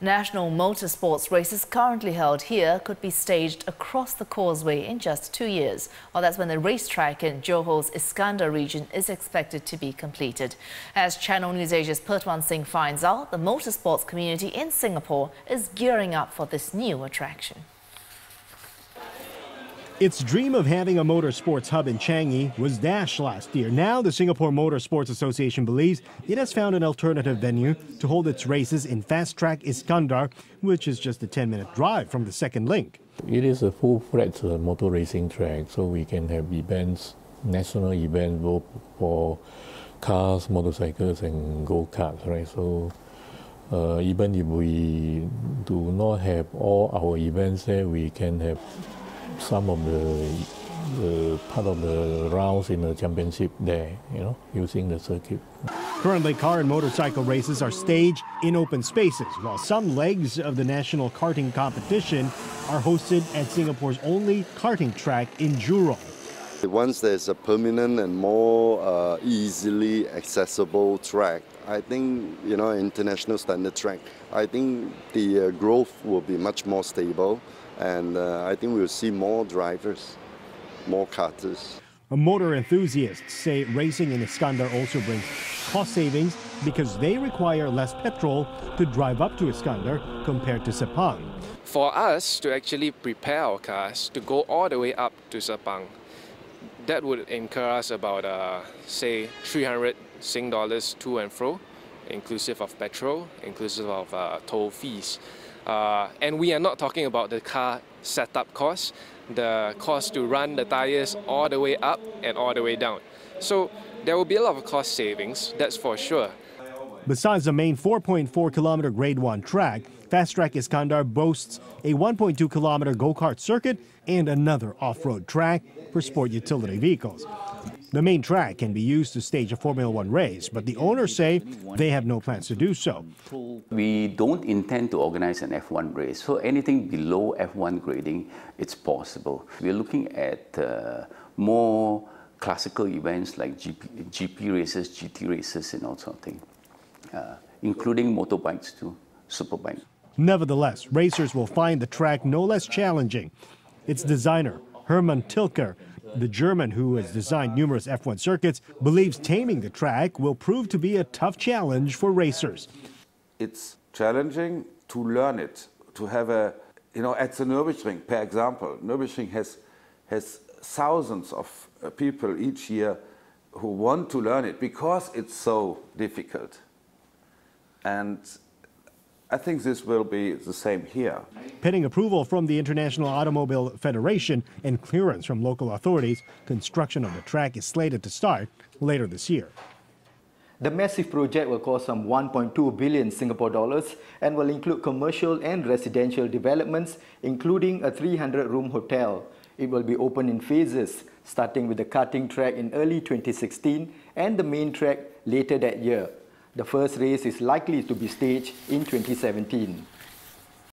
National motorsports races currently held here could be staged across the Causeway in just 2 years. Well, that's when the racetrack in Johor's Iskandar region is expected to be completed. As Channel News Asia's Pertwan Singh finds out, the motorsports community in Singapore is gearing up for this new attraction. Its dream of having a motorsports hub in Changi was dashed last year. Now the Singapore Motorsports Association believes it has found an alternative venue to hold its races in Fastrack Iskandar, which is just a 10-minute drive from the second link. It is a full-fledged motor racing track, so we can have events, national events, both for cars, motorcycles and go-karts, right? So even if we do not have all our events there, we can have some of the part of the rounds in the championship there, using the circuit. Currently, car and motorcycle races are staged in open spaces, while some legs of the national karting competition are hosted at Singapore's only karting track in Johor. Once there's a permanent and more easily accessible track, I think, international standard track, I think the growth will be much more stable. And I think we'll see more drivers, more karters. Motor enthusiasts say racing in Iskandar also brings cost savings because they require less petrol to drive up to Iskandar compared to Sepang. For us to actually prepare our cars to go all the way up to Sepang, that would incur us about, say, 300 Sing dollars to and fro, inclusive of petrol, inclusive of toll fees. And we are not talking about the car setup cost, the cost to run the tires all the way up and all the way down. So there will be a lot of cost savings, that's for sure. Besides the main 4.4-kilometer Grade 1 track, Fastrack Iskandar boasts a 1.2-kilometer go-kart circuit and another off-road track for sport utility vehicles. The main track can be used to stage a Formula One race, but the owners say they have no plans to do so. We don't intend to organize an F1 race, so anything below F1 grading, it's possible. We're looking at more classical events like GP races, GT races and all sort of thing, including motorbikes too, superbikes. Nevertheless, racers will find the track no less challenging. Its designer, Hermann Tilke, the German who has designed numerous F1 circuits, believes taming the track will prove to be a tough challenge for racers. It's challenging to learn it, to have at the Nürburgring, per example. Nürburgring has thousands of people each year who want to learn it because it's so difficult. And I think this will be the same here. Pending approval from the International Automobile Federation and clearance from local authorities, construction of the track is slated to start later this year. The massive project will cost some 1.2 billion Singapore dollars and will include commercial and residential developments, including a 300-room hotel. It will be open in phases, starting with the karting track in early 2016 and the main track later that year. The first race is likely to be staged in 2017.